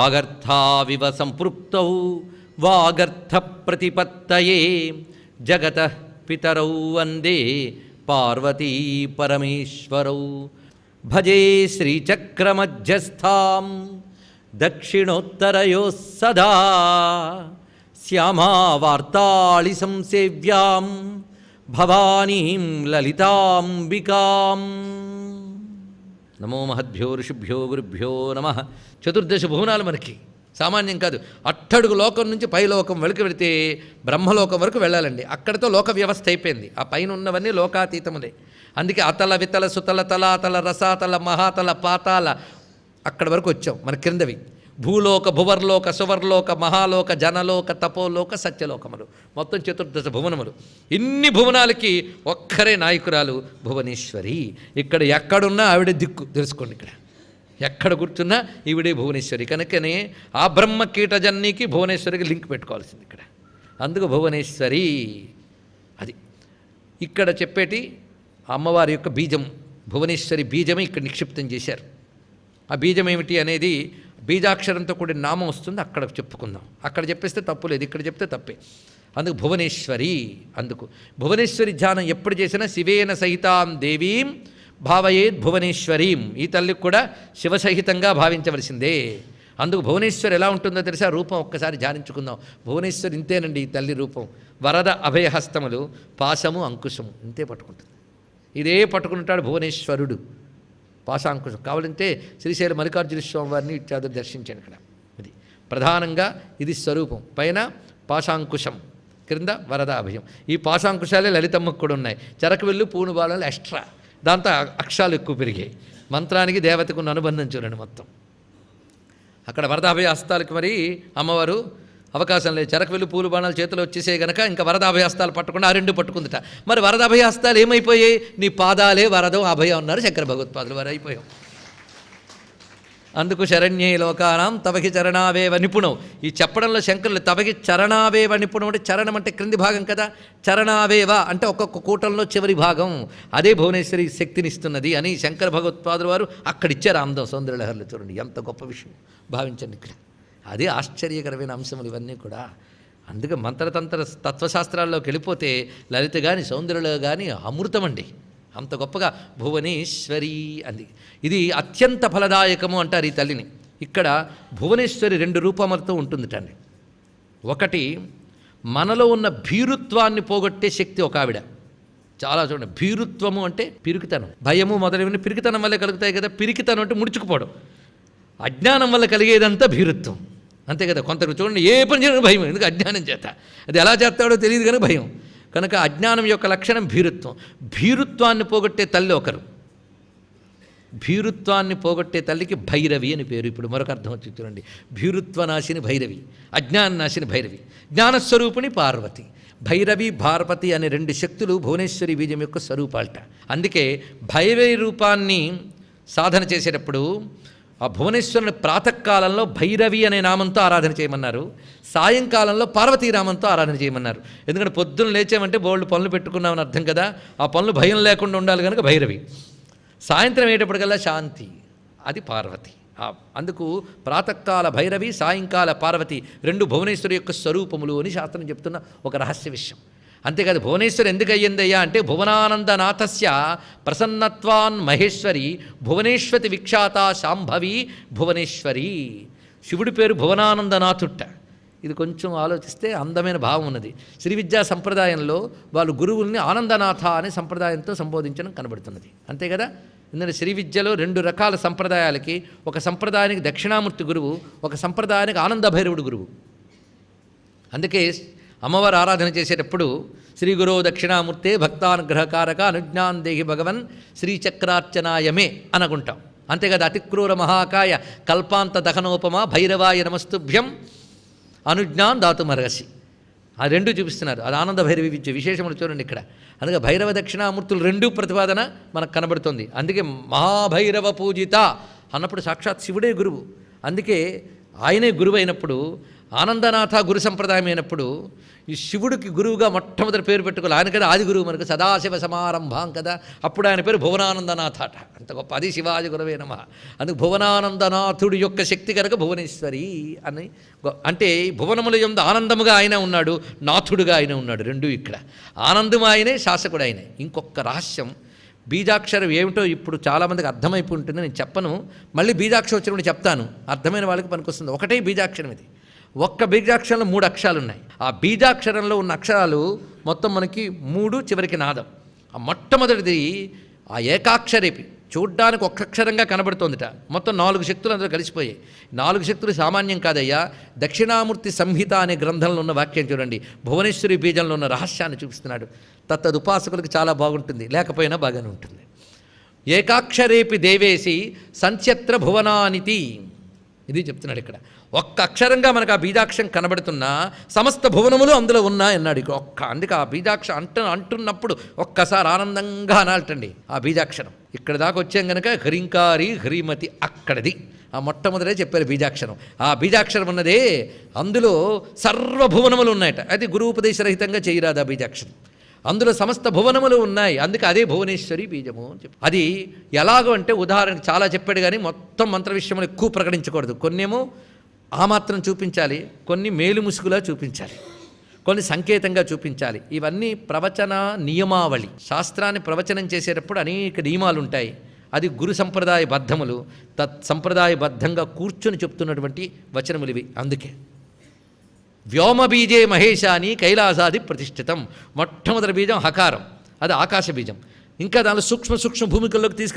వాగర్థావివ సంపృక్తౌ వాగర్థ ప్రతిపత్తయే జగతః పితరౌ వందే పార్వతీ పరమేశ్వరౌ. భజే శ్రీచక్రమధ్యస్థాం దక్షిణోత్తరయోః సదా శ్యామావార్తాళి సంసేవ్యాం భవానీం లలితాంబికాం. నమో మహద్భ్యో ఋషిభ్యో గురుభ్యో నమః. చతుర్దశ భువనాలు మనకి సామాన్యం కాదు. అట్టడుగు లోకం నుంచి పై లోకం వెళుకు వెళితే బ్రహ్మలోకం వరకు వెళ్ళాలండి. అక్కడితో లోక వ్యవస్థ అయిపోయింది. ఆ పైన ఉన్నవన్నీ లోకాతీతములే. అందుకే అతల వితల సుతల తలాతల రసాతల మహాతల పాతాల అక్కడి వరకు వచ్చాం. మన క్రిందవి భూలోక భువర్లోక సువర్లోక మహాలోక జనలోక తపోలోక సత్యలోకములు, మొత్తం చతుర్దశ భువనములు. ఇన్ని భువనాలకి ఒక్కరే నాయకురాలు భువనేశ్వరి. ఇక్కడ ఎక్కడున్నా ఆవిడే దిక్కు తెలుసుకోండి. ఇక్కడ ఎక్కడ కూర్చున్నా ఈవిడే భువనేశ్వరి. కనుకనే ఆ బ్రహ్మ కీటజన్నికి భువనేశ్వరికి లింక్ పెట్టుకోవాల్సింది ఇక్కడ. అందుకు భువనేశ్వరి. అది ఇక్కడ చెప్పేటి అమ్మవారి యొక్క బీజం. భువనేశ్వరి బీజమే ఇక్కడ నిక్షిప్తం చేశారు. ఆ బీజం ఏమిటి అనేది బీజాక్షరంతో కూడిన నామం వస్తుంది. అక్కడ చెప్పుకుందాం. అక్కడ చెప్పేస్తే తప్పు లేదు, ఇక్కడ చెప్తే తప్పే. అందుకు భువనేశ్వరి. అందుకు భువనేశ్వరి ధ్యానం ఎప్పుడు చేసినా శివేన సహితాం దేవీం భావయేద్ భువనేశ్వరీం. ఈ తల్లికి కూడా శివసహితంగా భావించవలసిందే. అందుకు భువనేశ్వరి ఎలా ఉంటుందో తెలిసా? రూపం ఒక్కసారి ధ్యానించుకుందాం. భువనేశ్వరి ఇంతేనండి ఈ తల్లి రూపం. వరద అభయహస్తములు, పాశము అంకుశము ఇంతే పట్టుకుంటుంది. ఇదే పట్టుకుంటాడు భువనేశ్వరుడు. పాశాంకుశం కావాలంటే శ్రీశైల మల్లికార్జున స్వామి వారిని ఇత్యాది దర్శించాను. ఇక్కడ ఇది ప్రధానంగా ఇది స్వరూపం. పైన పాశాంకుశం, క్రింద వరద అభయం. ఈ పాశాంకుశాలే లలితమ్మకు కూడా ఉన్నాయి. చెరకవెల్లు పూను బాణాలు ఎక్స్ట్రా. దాంతో అక్షరాలు ఎక్కువ పెరిగాయి. మంత్రానికి దేవతకు ఉన్న అనుబంధం చూడండి మొత్తం. అక్కడ వరదాభయ హస్తాలకి మరి అమ్మవారు అవకాశం లేదు. చెరకవెల్లు పూలు బాణాలు చేతిలో వచ్చేసే గనక ఇంకా వరదాభయ హస్తాలు పట్టకుండా ఆ రెండు పట్టుకుందిట. మరి వరదాభయ హస్తాలు ఏమైపోయాయి? నీ పాదాలే వరదం అభయం అన్నారు శంకర భగవత్పాదులు వారు. అయిపోయాం. అందుకు శరణ్యే లోకానాం తవకి చరణావేవ నిపుణం. ఈ చెప్పడంలో శంకరులు తవకి చరణావేవ నిపుణం అంటే చరణం అంటే క్రింది భాగం కదా. చరణావేవ అంటే ఒక్కొక్క కూటంలో చివరి భాగం. అదే భువనేశ్వరి శక్తినిస్తున్నది అని శంకర భగవత్పాదులు వారు అక్కడిచ్చారు. ఆందం సౌందర్యలహరిలో చూడండి ఎంత గొప్ప విషయం భావించండి. ఇక్కడ అదే ఆశ్చర్యకరమైన అంశములు ఇవన్నీ కూడా. అందుకే మంత్రతంత్ర తత్వశాస్త్రాల్లోకి వెళ్ళిపోతే లలిత కానీ సౌందర్యలో కానీ అమృతం అండి. అంత గొప్పగా భువనేశ్వరి అంది. ఇది అత్యంత ఫలదాయకము అంటారు ఈ తల్లిని. ఇక్కడ భువనేశ్వరి రెండు రూపములతో ఉంటుందిటండి. ఒకటి మనలో ఉన్న భీరుత్వాన్ని పోగొట్టే శక్తి ఒక ఆవిడ. చాలా చూడండి. భీరుత్వము అంటే పిరికితనం, భయము మొదలైన పిరికితనం వల్ల కలుగుతాయి కదా. పిరికితనం అంటే ముడుచుకుపోవడం. అజ్ఞానం వల్ల కలిగేదంతా భీరుత్వం, అంతే కదా. కొందరు చూడండి ఏ పని చేయడం భయం, ఎందుకు? అజ్ఞానం చేత. అది ఎలా చేస్తాడో తెలియదు కానీ భయం. కనుక అజ్ఞానం యొక్క లక్షణం భీరుత్వం. భీరుత్వాన్ని పోగొట్టే తల్లి ఒకరు. భీరుత్వాన్ని పోగొట్టే తల్లికి భైరవి అని పేరు. ఇప్పుడు మరొక అర్థం వచ్చి చూడండి. భీరుత్వనాశిని భైరవి, అజ్ఞాననాశిని భైరవి, జ్ఞానస్వరూపిణి పార్వతి. భైరవి పార్వతి అనే రెండు శక్తులు భువనేశ్వరి బీజం యొక్క స్వరూపాలట. అందుకే భైరవి రూపాన్ని సాధన చేసేటప్పుడు ఆ భువనేశ్వరుని ప్రాతకాలంలో భైరవి అనే నామంతో ఆరాధన చేయమన్నారు. సాయంకాలంలో పార్వతీ నామంతో ఆరాధన చేయమన్నారు. ఎందుకంటే పొద్దున్న లేచామంటే బోల్డ్ పనులు పెట్టుకున్నామని అర్థం కదా. ఆ పనులు భయం లేకుండా ఉండాలి కనుక భైరవి. సాయంత్రం అయ్యేటప్పటికల్లా శాంతి, అది పార్వతి. అందుకు ప్రాతకాల భైరవి, సాయంకాల పార్వతి రెండు భువనేశ్వరి యొక్క స్వరూపములు అని శాస్త్రం చెప్తున్న ఒక రహస్య విషయం. అంతేకాదు భువనేశ్వరి ఎందుకు అయ్యిందయ్యా అంటే భువనానందనాథస్య ప్రసన్నత్వాన్ మహేశ్వరి భువనేశ్వతి విఖ్యాత శాంభవి భువనేశ్వరి. శివుడి పేరు భువనానందనాథుట్ట. ఇది కొంచెం ఆలోచిస్తే అందమైన భావం ఉన్నది. శ్రీ విద్యా సంప్రదాయంలో వాళ్ళు గురువుల్ని ఆనందనాథ అనే సంప్రదాయంతో సంబోధించడం కనబడుతున్నది. అంతే కదా. ఎందుకంటే శ్రీ విద్యలో రెండు రకాల సంప్రదాయాలకి, ఒక సంప్రదాయానికి దక్షిణామూర్తి గురువు, ఒక సంప్రదాయానికి ఆనంద భైరవుడు గురువు. అందుకే అమ్మవారు ఆరాధన చేసేటప్పుడు శ్రీ గురో దక్షిణామూర్తే భక్తానుగ్రహకారక అనుజ్ఞాన్ దేహి భగవన్ శ్రీచక్రార్చనాయమే అనుకుంటాం. అంతేకాదు అతిక్రూర మహాకాయ కల్పాంత దహనోపమ భైరవాయ నమస్తుభ్యం అనుజ్ఞాన్ దాతుమర్హసి. ఆ రెండు చూపిస్తున్నారు. అది ఆనంద భైరవి విద్య విశేషములు చూడండి ఇక్కడ. అందుకే భైరవ దక్షిణామూర్తులు రెండూ ప్రతిపాదన మనకు కనబడుతుంది. అందుకే మహాభైరవ పూజిత అన్నప్పుడు సాక్షాత్ శివుడే గురువు. అందుకే ఆయనే గురువు అయినప్పుడు ఆనందనాథ గురు సంప్రదాయం అయినప్పుడు ఈ శివుడికి గురువుగా మొట్టమొదటి పేరు పెట్టుకోవాలి. ఆయన కదా ఆది గురువు మనకు, సదాశివ సమారంభం కదా. అప్పుడు ఆయన పేరు భువనానందనాథ అట. అంత గొప్ప, అది శివాజీ గురవే నమః. అందుకు భువనానందనాథుడి యొక్క శక్తి కనుక భువనేశ్వరి అని. అంటే భువనముల యందు ఆనందముగా ఆయన ఉన్నాడు, నాథుడుగా ఆయన ఉన్నాడు. రెండు ఇక్కడ ఆనందము ఆయనే, శాసకుడు ఆయనే. ఇంకొక రహస్యం, బీజాక్షరం ఏమిటో ఇప్పుడు చాలామందికి అర్థమైపోయి ఉంటుంది, నేను చెప్పను. మళ్ళీ బీజాక్షరం వచ్చినప్పుడు చెప్తాను, అర్థమైన వాళ్ళకి పనికొస్తుంది. ఒకటే బీజాక్షరం ఇది. ఒక్క బీజాక్షరంలో 3 అక్షరాలు ఉన్నాయి. ఆ బీజాక్షరంలో ఉన్న అక్షరాలు మొత్తం మనకి 3, చివరికి నాదం. ఆ మొట్టమొదటిది ఆ ఏకాక్షరేపి, చూడ్డానికి ఒక్క అక్షరంగా కనబడుతోందిట. మొత్తం 4 శక్తులు అందులో కలిసిపోయాయి. 4 శక్తులు సామాన్యం కాదయ్యా. దక్షిణామూర్తి సంహిత అనే గ్రంథంలో ఉన్న వాక్యం చూడండి, భువనేశ్వరి బీజంలో ఉన్న రహస్యాన్ని చూపిస్తున్నాడు. తత్తదుపాసకులకు చాలా బాగుంటుంది, లేకపోయినా బాగానే ఉంటుంది. ఏకాక్షరేపి దేవేసి సంత్యత్ర భువనానితి, ఇది చెప్తున్నాడు ఇక్కడ. ఒక్క అక్షరంగా మనకు ఆ బీజాక్షరం కనబడుతున్నా సమస్త భువనములు అందులో ఉన్నాయన్నాడు. ఇక అందుకే ఆ బీజాక్షరం అంటున్నప్పుడు ఒక్కసారి ఆనందంగా అనాలటండి ఆ బీజాక్షరం. ఇక్కడ దాకా వచ్చాం కనుక హ్రీంకారి హ్రీమతి, అక్కడది ఆ మొట్టమొదటే చెప్పారు బీజాక్షరం. ఆ బీజాక్షరం ఉన్నదే అందులో సర్వభువనములు ఉన్నాయట. అది గురూపదేశరహితంగా చేయరాదు ఆ బీజాక్షరం. అందులో సమస్త భువనములు ఉన్నాయి, అందుకే అదే భువనేశ్వరి బీజము అని చెప్పి. అది ఎలాగో అంటే ఉదాహరణకి చాలా చెప్పాడు, కానీ మొత్తం మంత్ర విషయములు ఎక్కువ ప్రకటించకూడదు. కొన్నేమో ఆ మాత్రం చూపించాలి, కొన్ని మేలు ముసుగులా చూపించాలి, కొన్ని సంకేతంగా చూపించాలి. ఇవన్నీ ప్రవచన నియమావళి. శాస్త్రాన్ని ప్రవచనం చేసేటప్పుడు అనేక నియమాలు ఉంటాయి. అది గురు సంప్రదాయ బద్ధములు, సంప్రదాయబద్ధంగా కూర్చొని చెప్తున్నటువంటి వచనములు ఇవి. అందుకే వ్యోమబీజే మహేశాని కైలాసాది ప్రతిష్ఠితం. మొట్టమొదటి బీజం హకారం, అది ఆకాశ బీజం. ఇంకా దానిలో సూక్ష్మ భూమికల్లోకి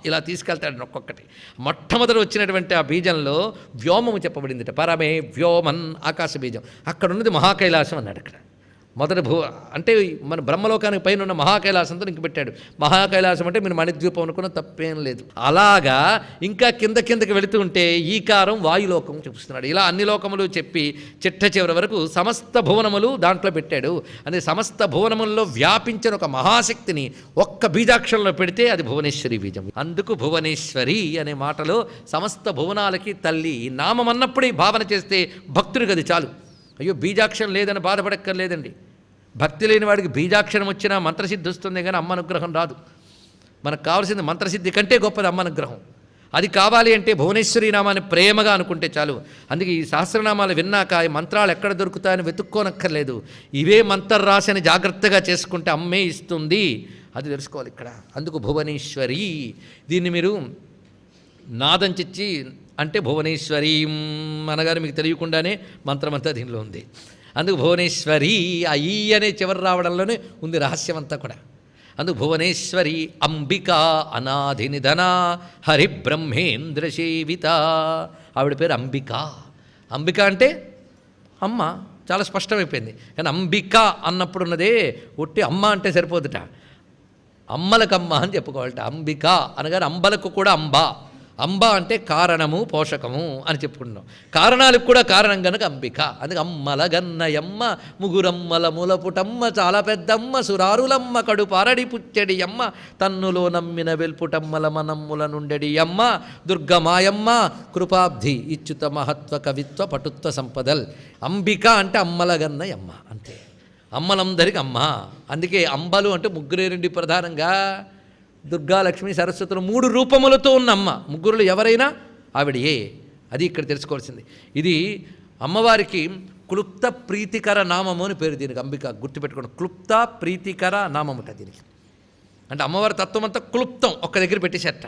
ఇలా తీసుకెళ్తాడు ఒక్కొక్కటి. మొట్టమొదటి వచ్చినటువంటి ఆ బీజంలో వ్యోమము చెప్పబడిందిట. పరమే వ్యోమన్, ఆకాశ బీజం. అక్కడ ఉన్నది మహాకైలాసం అన్నాడు. అక్కడ మొదటి అంటే మన బ్రహ్మలోకానికి పైన ఉన్న మహాకైలాసంతో ఇంక పెట్టాడు. మహాకైలాసం అంటే మీరు మణిద్వీపం అనుకున్న తప్పేం లేదు. అలాగా ఇంకా కిందకి వెళుతూ ఉంటే ఈకారం వాయులోకం చూపిస్తున్నాడు. ఇలా అన్ని లోకములు చెప్పి చిట్ట చివరి వరకు సమస్త భువనములు దాంట్లో పెట్టాడు. అదే సమస్త భువనముల్లో వ్యాపించిన ఒక మహాశక్తిని ఒక్క బీజాక్షరంలో పెడితే అది భువనేశ్వరి బీజం. అందుకు భువనేశ్వరి అనే మాటలో సమస్త భువనాలకి తల్లి నామం అన్నప్పుడే భావన చేస్తే భక్తుడికి అది చాలు. అయ్యో బీజాక్షరం లేదని బాధపడక్కర్లేదండి. భక్తి లేని వాడికి బీజాక్షరం వచ్చినా మంత్రసిద్ధి వస్తుంది, కానీ అమ్మ అనుగ్రహం రాదు. మనకు కావాల్సింది మంత్రసిద్ధి కంటే గొప్పది అమ్మ అనుగ్రహం. అది కావాలి అంటే భువనేశ్వరి నామాన్ని ప్రేమగా అనుకుంటే చాలు. అందుకే ఈ సహస్రనామాలు విన్నాక ఈ మంత్రాలు ఎక్కడ దొరుకుతాయని వెతుక్కోనక్కర్లేదు. ఇవే మంత్రరాశిని జాగ్రత్తగా చేసుకుంటే అమ్మే ఇస్తుంది, అది తెలుసుకోవాలి ఇక్కడ. అందుకు భువనేశ్వరి. దీన్ని మీరు నాదం చిచ్చి అంటే భువనేశ్వరి అనగానే మీకు తెలియకుండానే మంత్రమంతా దీనిలో ఉంది. అందుకు భువనేశ్వరి, ఆ ఈ అనే చివరి రావడంలోనే ఉంది రహస్యం అంతా కూడా. అందుకు భువనేశ్వరి అంబిక అనాది నిధన హరిబ్రహ్మేంద్ర సేవిత. ఆవిడ పేరు అంబిక. అంబిక అంటే అమ్మ, చాలా స్పష్టమైపోయింది. కానీ అంబిక అన్నప్పుడు ఉన్నదే ఒట్టి అమ్మ అంటే సరిపోదుట, అమ్మలకమ్మ అని చెప్పుకోవాలట. అంబిక అనగానే అంబలకు కూడా అంబ. అంబ అంటే కారణము, పోషకము అని చెప్పుకుంటున్నాం. కారణాలకు కూడా కారణం కనుక అంబిక. అందుకే అమ్మల గన్నయమ్మ, ముగురమ్మల ములపుటమ్మ, చాలా పెద్దమ్మ, సురారులమ్మ, కడు పారడి పుచ్చడి అమ్మ, తన్నులో నమ్మిన వెల్పుటమ్మల మనమ్ముల నుండెడి అమ్మ, దుర్గమాయమ్మ, కృపాబ్ధి ఇచ్యుత మహత్వ కవిత్వ పటుత్వ సంపదల్. అంబిక అంటే అమ్మల గన్నయమ్మ, అంతే. అమ్మలందరికి అమ్మ. అందుకే అంబలు అంటే ముగ్గురే రెండు ప్రధానంగా, దుర్గా, లక్ష్మి, సరస్వతులు 3 రూపములతో ఉన్న అమ్మ. ముగ్గురులు ఎవరైనా ఆవిడయే. అది ఇక్కడ తెలుసుకోవాల్సింది. ఇది అమ్మవారికి క్లుప్త ప్రీతికర నామము అని పేరు దీనికి. అంబిక గుర్తుపెట్టుకోండి, క్లుప్త ప్రీతికర నామముట దీనికి. అంటే అమ్మవారి తత్వం అంతా క్లుప్తం ఒక్క దగ్గర పెట్టేసేట,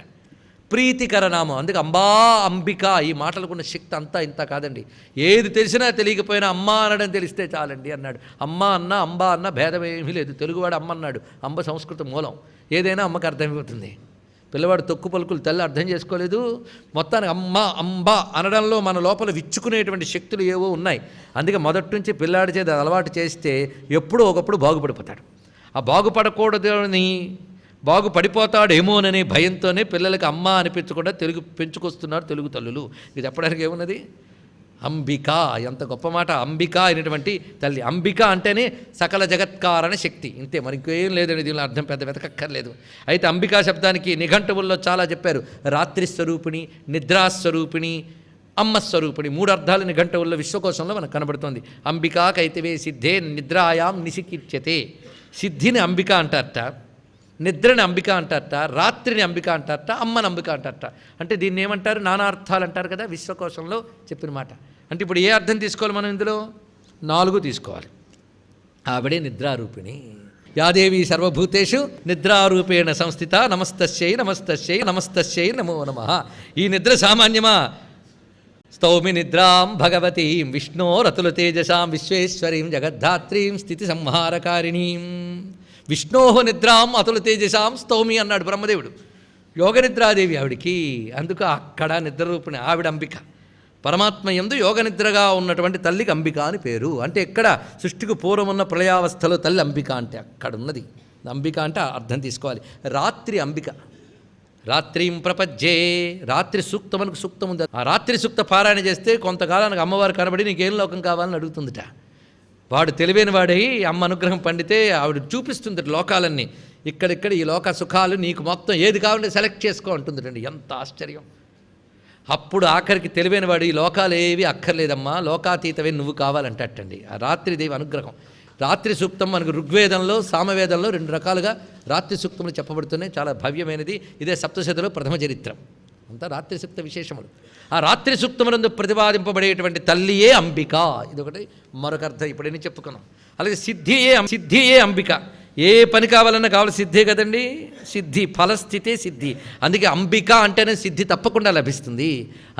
ప్రీతికర నామం. అందుకే అంబా అంబిక. ఈ మాటలకున్న శక్తి అంతా ఇంత కాదండి. ఏది తెలిసినా తెలియకపోయినా అమ్మ అనడం తెలిస్తే చాలండి అన్నాడు. అమ్మ అన్న అంబ అన్న భేదం ఏమీ లేదు. తెలుగువాడు అమ్మ అన్నాడు. అంబ సంస్కృత మూలం, ఏదైనా అమ్మకు అర్థమైపోతుంది. పిల్లవాడు తొక్కు పలుకులు తల్లి అర్థం చేసుకోలేదు. మొత్తానికి అమ్మ అంబ అనడంలో మన లోపల విచ్చుకునేటువంటి శక్తులు ఏవో ఉన్నాయి. అందుకే మొదటి నుంచి పిల్లాడి చేత అలవాటు చేస్తే ఎప్పుడో ఒకప్పుడు బాగుపడిపోతాడు. ఆ బాగుపడకూడదని, బాగుపడిపోతాడేమోననే భయంతోనే పిల్లలకి అమ్మ అనిపించకుండా తెలుగు పెంచుకొస్తున్నారు తెలుగు తల్లులు. ఇది చెప్పడానికి ఏమున్నది? అంబిక, ఎంత గొప్ప మాట. అంబిక అయినటువంటి తల్లి. అంబిక అంటేనే సకల జగత్కారణ శక్తి, ఇంతే. మరి ఇంకేం లేదండి దీనిలో అర్థం, పెద్ద వెతకక్కర్లేదు. అయితే అంబికా శబ్దానికి నిఘంటువుల్లో చాలా చెప్పారు. రాత్రి స్వరూపిణి, నిద్రాస్వరూపిణి, అమ్మ స్వరూపిణి. 3 అర్థాలని గంటవుల్లో విశ్వకోశంలో మనకు కనబడుతోంది. అంబికా కైతవే సిద్ధే నిద్రాయాం నిశికిచ్యతే. సిద్ధిని అంబిక అంటారట, నిద్రని అంబిక అంటారట, రాత్రిని అంబిక అంటారట, అమ్మని అంబిక అంటారట. అంటే దీన్ని ఏమంటారు? నానార్థాలు అంటారు కదా విశ్వకోశంలో చెప్పిన మాట. అంటే ఇప్పుడు ఏ అర్థం తీసుకోవాలి మనం? ఇందులో 4 తీసుకోవాలి. ఆవిడే నిద్రారూపిణి. యాదేవి సర్వభూతేషు నిద్రారూపేణ సంస్థిత నమస్తస్యై నమస్తస్యై నమస్తస్యై నమో నమః. ఈ నిద్ర సామాన్యమా? స్తౌమి నిద్రాం భగవతీం విష్ణోరతుల తేజసాం విశ్వేశ్వరీం జగద్ధాత్రీం స్థితి సంహారకారిణీం. విష్ణోహ నిద్రాం అతుల తేజసాం స్తౌమి అన్నాడు బ్రహ్మదేవుడు. యోగ నిద్రాదేవి ఆవిడికి. అందుకు అక్కడ నిద్రరూపిణి ఆవిడ అంబిక. పరమాత్మ యందు యోగ నిద్రగా ఉన్నటువంటి తల్లికి అంబిక అని పేరు. అంటే ఎక్కడ? సృష్టికి పూర్వం ఉన్న ప్రళయావస్థలో తల్లి అంబిక అంటే అక్కడున్నది. అంబిక అంటే అర్థం తీసుకోవాలి. రాత్రి అంబిక. రాత్రిం ప్రపజ్జే. రాత్రి సూక్తం మనకు సూక్తం ఉంది. ఆ రాత్రి సూక్త పారాయణ చేస్తే కొంతకాలానికి అమ్మవారు కనబడి నీకేం లోకం కావాలని అడుగుతుందిట. వాడు తెలివైన వాడై అమ్మ అనుగ్రహం పండితే ఆవిడ చూపిస్తుంది లోకాలన్నీ. ఇక్కడిక్కడ ఈ లోక సుఖాలు నీకు మొత్తం ఏది కావాలంటే సెలెక్ట్ చేసుకో అంటుందిటండి. ఎంత ఆశ్చర్యం! అప్పుడు ఆఖరికి తెలివైన వాడు ఈ లోకాలు ఏవి అక్కర్లేదమ్మా, లోకాతీతవే నువ్వు కావాలంటట్టండి. ఆ రాత్రిదేవి అనుగ్రహం. రాత్రి సూక్తం మనకు ఋగ్వేదంలో సామవేదంలో 2 రకాలుగా రాత్రి సూక్తములు చెప్పబడుతున్నాయి. చాలా భవ్యమైనది. ఇదే సప్తశతిలో ప్రథమ చరిత్రం. అంతా రాత్రి సూక్త విశేషములు. ఆ రాత్రి సూక్తములందు ప్రతిపాదింపబడేటువంటి తల్లియే అంబిక. ఇదొకటి మరొక అర్థం ఇప్పుడు ఎన్ని చెప్పుకున్నాం. అలాగే సిద్ధియే అంబిక. ఏ పని కావాలన్నా కావాలి సిద్ధే కదండి. సిద్ధి ఫలస్థితే సిద్ధి. అందుకే అంబిక అంటేనే సిద్ధి తప్పకుండా లభిస్తుంది.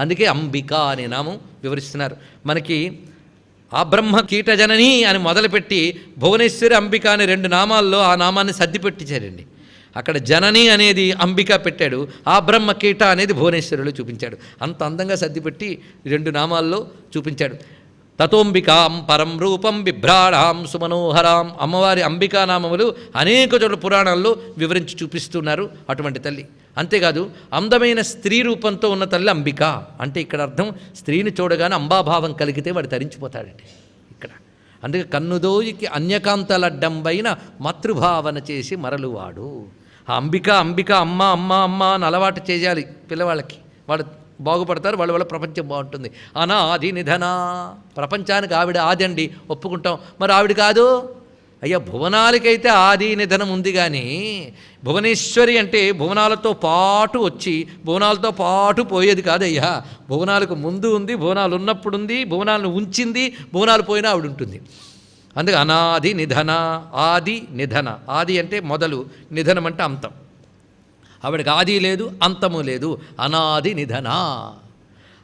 అందుకే అంబిక అనే నామం వివరిస్తున్నారు మనకి. ఆ బ్రహ్మ కీటజనని అని మొదలుపెట్టి భువనేశ్వరి అంబిక అనే 2 నామాల్లో ఆ నామాన్ని సర్ది పెట్టించారండి. అక్కడ జనని అనేది అంబిక పెట్టాడు, ఆ బ్రహ్మ కీట అనేది భువనేశ్వరిలో చూపించాడు. అంత అందంగా సర్దిపెట్టి 2 నామాల్లో చూపించాడు. తతోంబికాం పరం రూపం బిభ్రాడాం సుమనోహరాం. అమ్మవారి అంబికా నామములు అనేక చోట్ల పురాణాల్లో వివరించి చూపిస్తున్నారు అటువంటి తల్లి. అంతేకాదు అందమైన స్త్రీ రూపంతో ఉన్న తల్లి అంబిక. అంటే ఇక్కడ అర్థం స్త్రీని చూడగానే అంబాభావం కలిగితే వాడు తరించిపోతాడండి ఇక్కడ. అందుకే కన్నుదోయికి అన్యకాంతలడ్డంబైన మాతృభావన చేసి మరలువాడు. ఆ అంబిక అమ్మ అమ్మ అమ్మ అని అలవాటు చేయాలి పిల్లవాళ్ళకి. వాడు బాగుపడతారు, వాళ్ళ ప్రపంచం బాగుంటుంది. అనాది నిధన. ప్రపంచానికి ఆవిడ ఆది అండి, ఒప్పుకుంటాం. మరి ఆవిడ కాదు అయ్యా. భువనాలకైతే ఆది నిధనం ఉంది, కానీ భువనేశ్వరి అంటే భువనాలతో పాటు వచ్చి భువనాలతో పాటు పోయేది కాదయ్యా. భువనాలకు ముందు ఉంది, భువనాలు ఉన్నప్పుడు ఉంది, భువనాలను ఉంచింది, భువనాలు పోయినా ఆవిడ ఉంటుంది. అందుకే అనాది నిధన. ఆది నిధన. ఆది అంటే మొదలు, నిధనం అంటే అంతం. ఆవిడకి ఆది లేదు, అంతము లేదు. అనాది నిధన.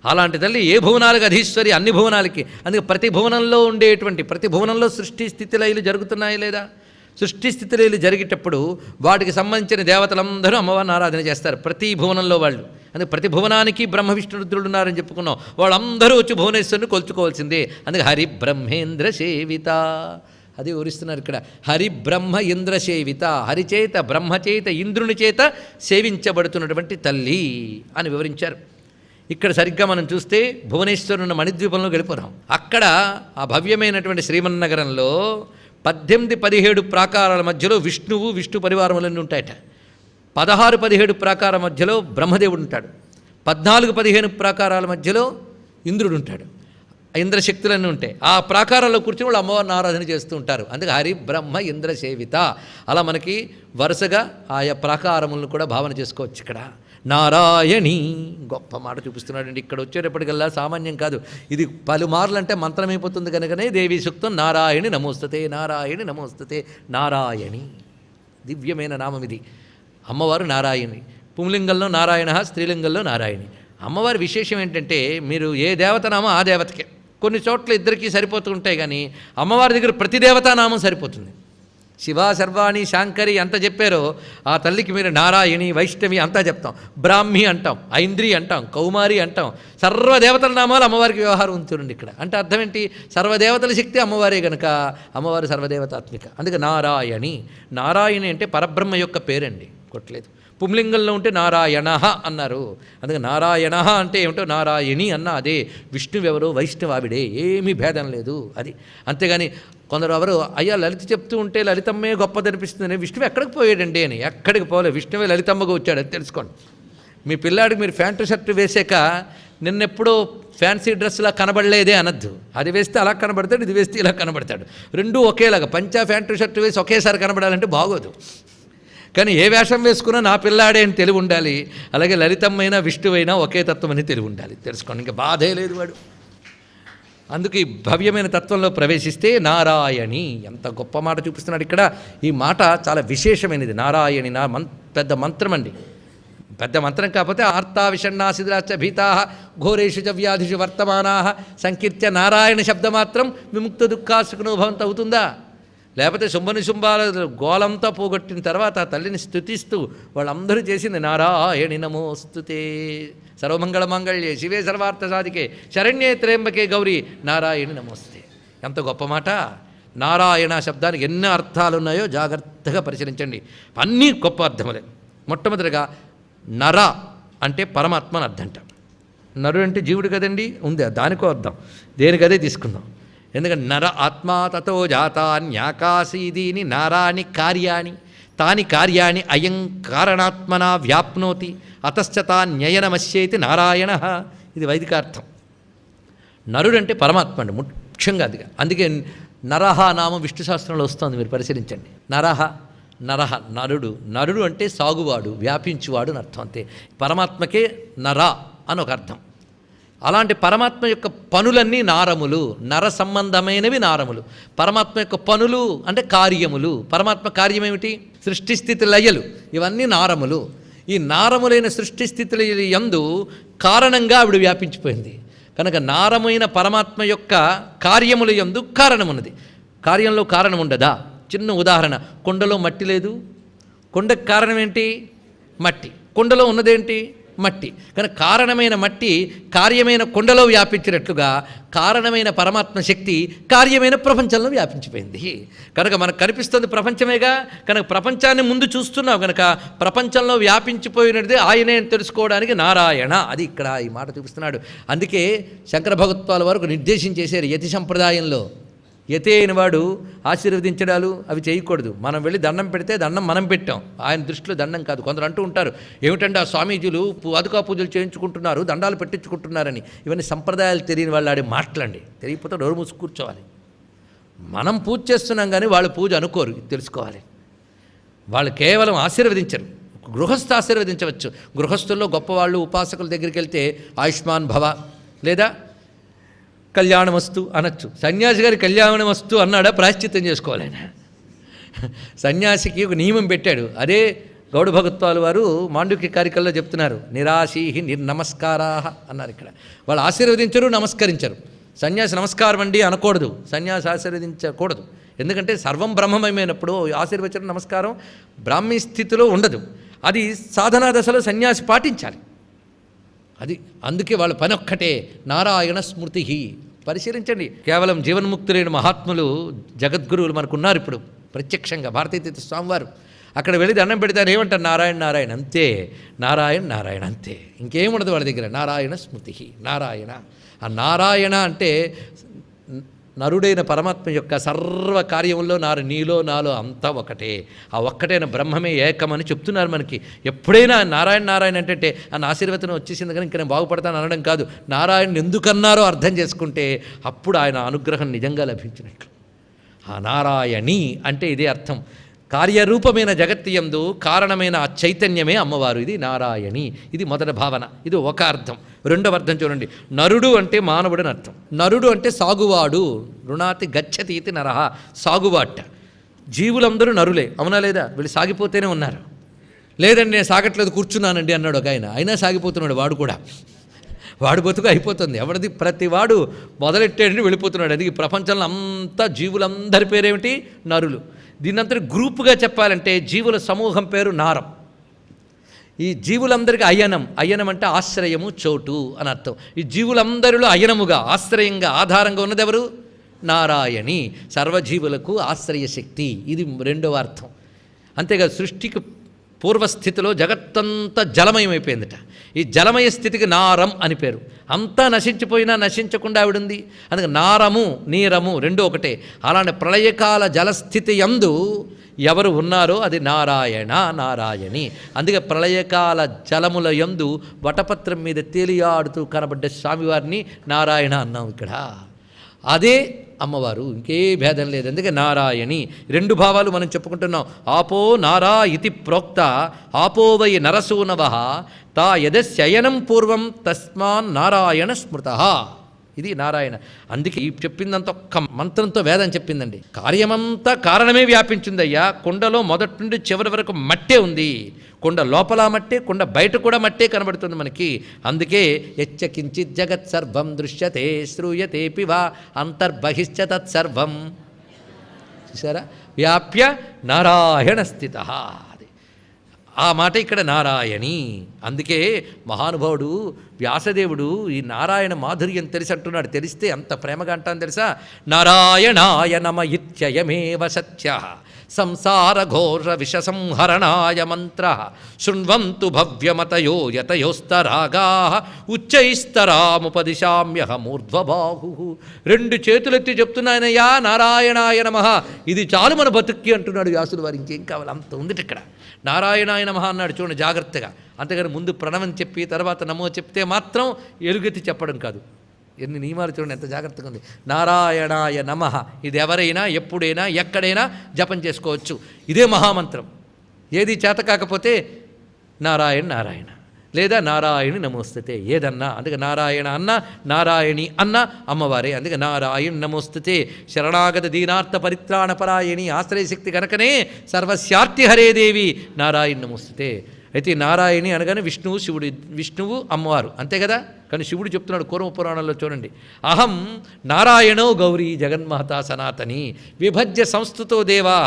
అలాంటి తల్లి ఏ భువనాలకు అధీశ్వరి, అన్ని భువనాలకి. అందుకే ప్రతి భువనంలో ఉండేటువంటి ప్రతి భువనంలో సృష్టి స్థితిలయలు జరుగుతున్నాయి లేదా? సృష్టి స్థితిలయలు జరిగేటప్పుడు వాటికి సంబంధించిన దేవతలందరూ అమ్మవారిని ఆరాధన చేస్తారు ప్రతి భువనంలో వాళ్ళు. అందుకే ప్రతి భువనానికి బ్రహ్మ విష్ణు రుద్రుడు ఉన్నారని చెప్పుకున్నాం. వాళ్ళందరూ వచ్చి భువనేశ్వరుని కొలుచుకోవాల్సిందే. అందుకే హరి బ్రహ్మేంద్ర సేవిత అది వివరిస్తున్నారు ఇక్కడ. హరి బ్రహ్మ ఇంద్ర సేవిత. హరిచేత బ్రహ్మచేత ఇంద్రుని చేత సేవించబడుతున్నటువంటి తల్లి అని వివరించారు. ఇక్కడ సరిగ్గా మనం చూస్తే భువనేశ్వరుని మణిద్వీపంలో గడిపోదాం. అక్కడ ఆ భవ్యమైనటువంటి శ్రీమన్నగరంలో 18-17 ప్రాకారాల మధ్యలో విష్ణువు విష్ణు పరివారములన్నీ ఉంటాయట. 16-17 ప్రాకారాల మధ్యలో బ్రహ్మదేవుడు ఉంటాడు. 14-15 ప్రాకారాల మధ్యలో ఇంద్రుడు ఉంటాడు. ఇంద్రశక్తులన్నీ ఉంటాయి. ఆ ప్రాకారాల్లో కూర్చొని వాళ్ళు అమ్మవారిని ఆరాధన చేస్తూ ఉంటారు. అందుకే హరి బ్రహ్మ ఇంద్ర సేవిత. అలా మనకి వరుసగా ఆయా ప్రాకారములను కూడా భావన చేసుకోవచ్చు. ఇక్కడ నారాయణి గొప్ప మాట చూపిస్తున్నాడండి. ఇక్కడ వచ్చేటప్పటికల్లా సామాన్యం కాదు. ఇది పలుమార్లు అంటే మంత్రమైపోతుంది కనుకనే దేవీ సూక్తం నారాయణి నమోస్తుతే, నారాయణి నమోస్తుతే. నారాయణి దివ్యమైన నామం ఇది. అమ్మవారు నారాయణి. పుంలింగంలో నారాయణ, స్త్రీలింగంలో నారాయణి. అమ్మవారి విశేషం ఏంటంటే మీరు ఏ దేవతనామో ఆ దేవతకే. కొన్ని చోట్ల ఇద్దరికీ సరిపోతూ ఉంటాయి, కానీ అమ్మవారి దగ్గర ప్రతి దేవతానామం సరిపోతుంది. శివ సర్వాణి శాంకరి అంత చెప్పారో ఆ తల్లికి మీరు నారాయణి వైష్ణవి అంతా చెప్తాం. బ్రాహ్మి అంటాం, ఐంద్రి అంటాం, కౌమారి అంటాం. సర్వదేవతల నామాలు అమ్మవారికి వ్యవహారం ఉంచుండి ఇక్కడ. అంటే అర్థం ఏంటి? సర్వదేవతల శక్తి అమ్మవారే గనక అమ్మవారు సర్వదేవతాత్మిక. అందుకే నారాయణి. నారాయణి అంటే పరబ్రహ్మ యొక్క పేరండి, కొట్టలేదు. పుంలింగంలో ఉంటే నారాయణ అన్నారు. అందుకే నారాయణ అంటే ఏమిటో నారాయణి అన్న అదే. విష్ణువెవరో వైష్ణవావిడే, ఏమీ భేదం లేదు అది. అంతేగాని కొందరు ఎవరు అయ్యా లలిత చెప్తూ ఉంటే లలితమ్మే గొప్పదనిపిస్తుందని విష్ణువు ఎక్కడికి పోయాడండి అని. ఎక్కడికి పోలే, విష్ణువే లలితమ్మగా వచ్చాడు, అది తెలుసుకోండి. మీ పిల్లాడికి మీరు ప్యాంటు షర్టు వేసాక నిన్నెప్పుడో ఫ్యాన్సీ డ్రెస్లా కనబడలేదే అనద్దు. అది వేస్తే అలా కనబడతాడు, ఇది వేస్తే ఇలా కనబడతాడు. రెండూ ఒకేలాగా పంచా ప్యాంటు షర్టు వేసి ఒకేసారి కనబడాలంటే బాగోదు. కానీ ఏ వేషం వేసుకున్నా నా పిల్లాడే అని తెలివి ఉండాలి. అలాగే లలితమ్మైనా విష్ణువైనా ఒకే తత్వం అని తెలివి ఉండాలి. తెలుసుకోండి, ఇంకా బాధే లేదు వాడు. అందుకు ఈ భవ్యమైన తత్వంలో ప్రవేశిస్తే నారాయణి, ఎంత గొప్ప మాట చూపిస్తున్నాడు ఇక్కడ. ఈ మాట చాలా విశేషమైనది. నారాయణి పెద్ద మంత్రం అండి. పెద్ద మంత్రం కాకపోతే ఆర్తా విషణ్ణా శిథిలాశ్చ భీతా ఘోరేషు చ వ్యాధిషు వర్తమానా సంకీర్త్య నారాయణ శబ్దమాత్రం విముక్త దుఃఖాసుకునుభవంత అవుతుందా? లేకపోతే శుంభాల గోలంతా పోగొట్టిన తర్వాత ఆ తల్లిని స్తుతిస్తూ వాళ్ళందరూ చేసింది నారాయణి నమోస్తుతే సర్వమంగళమాంగళ్యే శివే సర్వార్థ సాధికే శరణ్యే త్ర్యంబకే గౌరీ నారాయణి నమోస్తుతే. ఎంత గొప్ప మాట. నారాయణ శబ్దానికి ఎన్ని అర్థాలు ఉన్నాయో జాగ్రత్తగా పరిశీలించండి. అన్నీ గొప్ప అర్థములే. మొట్టమొదటిగా నర అంటే పరమాత్మ అని అర్థంట. నరుడు అంటే జీవుడు కదండి, ఉంది దానికో అర్థం. దేనికదే తీసుకుందాం. ఎందుకంటే నర ఆత్మా తతో జాతాన్యాకాశీదీని నారాని కార్యాణి తాని కార్యాణి అయం కారణాత్మనా వ్యాప్నోతి అతశ్చతాన్యయనమస్యేతి నారాయణ. ఇది వైదికార్థం. నరుడంటే పరమాత్మ అండి ముఖ్యంగా. అందుకే నరహ నామం విష్ణు శాస్త్రంలో వస్తుంది, మీరు పరిశీలించండి. నరహ నరుడు అంటే సాగువాడు, వ్యాపించువాడు అని అర్థం. అంతే. పరమాత్మకే నర అని ఒక అర్థం. అలాంటి పరమాత్మ యొక్క పనులన్నీ నారములు, నర సంబంధమైనవి నారములు. పరమాత్మ యొక్క పనులు అంటే కార్యములు. పరమాత్మ కార్యం ఏమిటి? సృష్టిస్థితి లయలు, ఇవన్నీ నారములు. ఈ నారములైన సృష్టిస్థితుల యందు కారణంగా ఆవిడ వ్యాపించిపోయింది కనుక నారమైన పరమాత్మ యొక్క కార్యముల యందు కారణమున్నది. కార్యంలో కారణం ఉండదా? చిన్న ఉదాహరణ, కొండలో మట్టి లేదు, కొండకు కారణం ఏంటి? మట్టి. కొండలో ఉన్నదేంటి? మట్టి. కానీ కారణమైన మట్టి కార్యమైన కొండలో వ్యాపించినట్లుగా కారణమైన పరమాత్మ శక్తి కార్యమైన ప్రపంచంలో వ్యాపించిపోయింది. కనుక మనకు కనిపిస్తుంది ప్రపంచమేగా. కనుక ప్రపంచాన్ని ముందు చూస్తున్నావు కనుక ప్రపంచంలో వ్యాపించిపోయినది ఆయనే అని తెలుసుకోవడానికి నారాయణ. అది ఇక్కడ ఈ మాట చూపిస్తున్నాడు. అందుకే శంకర భగవత్పాల వరకు నిర్దేశించేశారు యతి సంప్రదాయంలో. యతి అయిన వాడు ఆశీర్వదించడాలు అవి చేయకూడదు. మనం వెళ్ళి దండం పెడితే దండం మనం పెట్టాం, ఆయన దృష్టిలో దండం కాదు. కొందరు అంటూ ఉంటారు, ఏమిటంటే ఆ స్వామీజీలు పాదుకా పూజలు చేయించుకుంటున్నారు, దండాలు పెట్టించుకుంటున్నారని. ఇవన్నీ సంప్రదాయాలు తెలియని వాళ్ళు ఆడే మాటలండి. తెలియకపోతే నోరు మూసి కూర్చోవాలి. మనం పూజ చేస్తున్నాం కానీ వాళ్ళు పూజ అనుకోరు, తెలుసుకోవాలి. వాళ్ళు కేవలం ఆశీర్వదించరు. గృహస్థ ఆశీర్వదించవచ్చు. గృహస్థుల్లో గొప్పవాళ్ళు ఉపాసకుల దగ్గరికి వెళ్తే ఆయుష్మాన్ భవ లేదా కళ్యాణమస్తు అనొచ్చు. సన్యాసి గారి కళ్యాణమస్తు అన్నాడా? ప్రాయశ్చిత్తం చేసుకోవాలి ఆయన. సన్యాసికి ఒక నియమం పెట్టాడు. అదే గౌడ భగవత్పాలు వారు మాండుక్య కారికల్లో చెప్తున్నారు. నిరాశీహి నిర్నమస్కారా అన్నారు. ఇక్కడ వాళ్ళు ఆశీర్వదించరు, నమస్కరించరు. సన్యాసి నమస్కారం అండి అనకూడదు, సన్యాసి ఆశీర్వదించకూడదు. ఎందుకంటే సర్వం బ్రహ్మమయమైనప్పుడు ఆశీర్వచనం నమస్కారం బ్రాహ్మీ స్థితిలో ఉండదు. అది సాధనా దశలో సన్యాసి పాటించాలి. అది అందుకే వాళ్ళ పని ఒక్కటే నారాయణ స్మృతి. పరిశీలించండి, కేవలం జీవన్ముక్తులైన మహాత్ములు జగద్గురువులు మనకున్నారు ఇప్పుడు ప్రత్యక్షంగా. భారతీతీర్థ స్వామివారు అక్కడ వెళ్ళి దండం పెడతారు, ఏమంటారు? నారాయణ నారాయణ అంతే, నారాయణ నారాయణ అంతే, ఇంకేముండదు వాళ్ళ దగ్గర. నారాయణ స్మృతి, నారాయణ. ఆ నారాయణ అంటే నరుడైన పరమాత్మ యొక్క సర్వ కార్యముల్లో నీలో నాలో అంతా ఒకటే. ఆ ఒక్కటైన బ్రహ్మమే ఏకమని చెప్తున్నారు మనకి. ఎప్పుడైనా నారాయణ నారాయణ అంటే ఆ ఆశీర్వచనం వచ్చేసింది కానీ ఇంకా నేను బాగుపడతాను అనడం కాదు. నారాయణ ఎందుకన్నారో అర్థం చేసుకుంటే అప్పుడు ఆయన అనుగ్రహం నిజంగా లభించినట్లు. ఆ నారాయణి అంటే ఇదే అర్థం. కార్యరూపమైన జగత్తుయందు కారణమైన ఆ చైతన్యమే అమ్మవారు. ఇది నారాయణి. ఇది మొదటి భావన. ఇది ఒక అర్థం. రెండవ అర్థం చూడండి, నరుడు అంటే మానవుడు అని అర్థం. నరుడు అంటే సాగువాడు. రుణాతి గచ్చతి ఇది నరహ, సాగువాట. జీవులందరూ నరులే, అవునా లేదా? వీళ్ళు సాగిపోతేనే ఉన్నారు. లేదండి నేను సాగట్లేదు కూర్చున్నానండి అన్నాడు ఒక ఆయన, అయినా సాగిపోతున్నాడు వాడు కూడా. వాడు బతుకు అయిపోతుంది. ఎవరిది? ప్రతివాడు మొదలెట్టేటని వెళ్ళిపోతున్నాడు. అది ప్రపంచంలో అంతా జీవులందరి పేరేమిటి? నరులు. దీన్నంతటి గ్రూపుగా చెప్పాలంటే జీవుల సమూహం పేరు నారం. ఈ జీవులందరికీ అయనం. అయనం అంటే ఆశ్రయము, చోటు అని అర్థం. ఈ జీవులందరిలో అయనముగా, ఆశ్రయంగా, ఆధారంగా ఉన్నది ఎవరు? నారాయణి. సర్వజీవులకు ఆశ్రయ శక్తి. ఇది రెండవ అర్థం. అంతేకాదు సృష్టికి పూర్వస్థితిలో జగత్తంతా జలమయమైపోయిందట. ఈ జలమయ స్థితికి నారం అని పేరు. అంతా నశించిపోయినా నశించకుండా ఆవిడుంది. అందుకే నారము నీరము రెండు ఒకటే. అలాంటి ప్రళయకాల జలస్థితి యందు ఎవరు ఉన్నారో అది నారాయణ నారాయణి. అందుకే ప్రళయకాల జలముల యందు వటపత్రం మీద తేలియాడుతూ కనబడ్డ స్వామివారిని నారాయణ అన్నాం ఇక్కడ. అదే అమ్మవారు, ఇంకే భేదం లేదు. అందుకే నారాయణి. రెండు భావాలు మనం చెప్పుకుంటున్నాం. ఆపో నారా ఇతి ప్రోక్త ఆపో వై నరసూనవ తా యదశయనం పూర్వం తస్మాన్ నారాయణ స్మృత. ఇది నారాయణ. అందుకే ఈ చెప్పిందంతా ఒక్క మంత్రంతో వేదం చెప్పిందండి. కార్యమంతా కారణమే వ్యాపించిందయ్యా. కుండలో మొదటి నుండి చివరి వరకు మట్టే ఉంది. కుండ లోపల మట్టే, కుండ బయట కూడా మట్టే కనబడుతుంది మనకి. అందుకే యచ్చ కించిత్ జగత్ సర్వం దృశ్యతే శ్రూయతే పివా అంతర్బహిశ్చ తత్సర్వం. చూసారా? వ్యాప్య నారాయణ స్థిత. ఆ మాట ఇక్కడ నారాయణి. అందుకే మహానుభావుడు వ్యాసదేవుడు ఈ నారాయణ మాధుర్యం తెలిసి అంటున్నాడు. తెలిస్తే అంత ప్రేమగా అంటాను తెలుసా? నారాయణాయ నమ ఇత్యయమేవ సత్య సంసార ఘోర విషసంహరణాయ మంత్ర శృణ్వంతు భవ్యమతయో యతయోస్తరాగా ఉచ్చైస్తరాముపదిశామ్యహమూర్ధ్వబాహు. రెండు చేతులెత్తి చెప్తున్నాయనయ్యా నారాయణాయ నమః. ఇది చాలు మన బతుక్కి అంటున్నాడు వ్యాసుడు వారు. ఇంకేం కావాలి? అంత ఉంది ఇక్కడ. నారాయణాయ నమః అన్నాడు చూడండి జాగ్రత్తగా. అంతేగాని ముందు ప్రణవం చెప్పి తర్వాత నమో చెప్తే మాత్రం ఎలుగెత్తి చెప్పడం కాదు. ఎన్ని నియమాలు చూడండి, ఎంత జాగ్రత్తగా ఉంది. నారాయణాయ నమః. ఇది ఎవరైనా ఎప్పుడైనా ఎక్కడైనా జపం చేసుకోవచ్చు. ఇదే మహామంత్రం. ఏది చేత కాకపోతే నారాయణ నారాయణ లేదా నారాయణి నమోస్తుతే ఏదన్నా. అందుకే నారాయణ అన్న నారాయణి అన్న అమ్మవారే. అందుకే నారాయణ నమోస్తుతే శరణాగత దీనార్థ పరిత్రాణ పరాయణి ఆశ్రయశక్తి కనుకనే సర్వస్యార్తి హరే దేవి నారాయణ నమోస్తుతే. అయితే నారాయణి అనగానే విష్ణువు శివుడు, విష్ణువు అమ్మవారు అంతే కదా. కానీ శివుడు చెప్తున్నాడు కూర్మ పురాణంలో చూడండి. అహం నారాయణో గౌరీ జగన్మాత సనాతని విభజ్య సంస్థుతో దేవా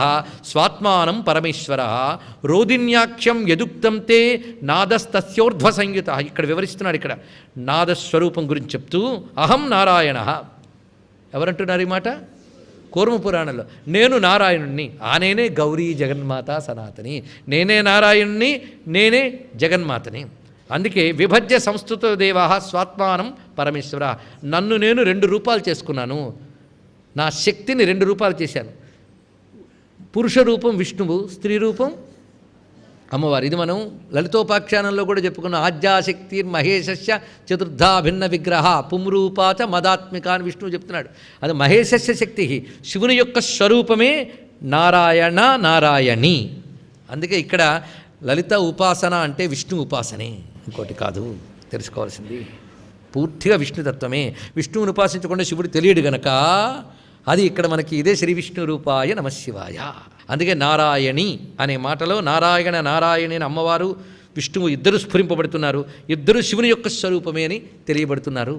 స్వాత్మానం పరమేశ్వర రోదిన్యాఖ్యం యదుక్తం తే నాదస్తస్యోర్ధ్వ సంయుత. ఇక్కడ వివరిస్తున్నాడు. ఇక్కడ నాదస్వరూపం గురించి చెప్తూ అహం నారాయణ. ఎవరంటున్నారు ఈ మాట? కూర్మ పురాణంలో. నేను నారాయణుణ్ణి, ఆ నేనే గౌరీ జగన్మాత సనాతని. నేనే నారాయణుణ్ణి, నేనే జగన్మాతని. అందుకే విభజ్య సంస్థుతో దేవా స్వాత్మానం పరమేశ్వర. నన్ను నేను 2 రూపాలు చేసుకున్నాను. నా శక్తిని 2 రూపాలు చేశాను. పురుష రూపం విష్ణువు, స్త్రీ రూపం అమ్మవారు. ఇది మనం లలితోపాఖ్యానంలో కూడా చెప్పుకున్నాం. ఆద్యాశక్తి మహేశస్య చతుర్థా భిన్న విగ్రహ పుంరూపాచ మదాత్మిక అని విష్ణువు చెప్తున్నాడు. అది మహేశస్య శక్తి, శివుని యొక్క స్వరూపమే నారాయణ నారాయణి. అందుకే ఇక్కడ లలిత ఉపాసన అంటే విష్ణు ఉపాసనే, ఇంకోటి కాదు. తెలుసుకోవాల్సింది పూర్తిగా విష్ణుతత్వమే. విష్ణువుని ఉపాసించకుండా శివుడు తెలియడు గనక అది ఇక్కడ మనకి ఇదే శ్రీ విష్ణు రూపాయ నమశివాయ. అందుకే నారాయణి అనే మాటలో నారాయణ నారాయణి అని అమ్మవారు విష్ణువు ఇద్దరు స్ఫురింపబడుతున్నారు. ఇద్దరు శివుని యొక్క స్వరూపమే అని తెలియబడుతున్నారు.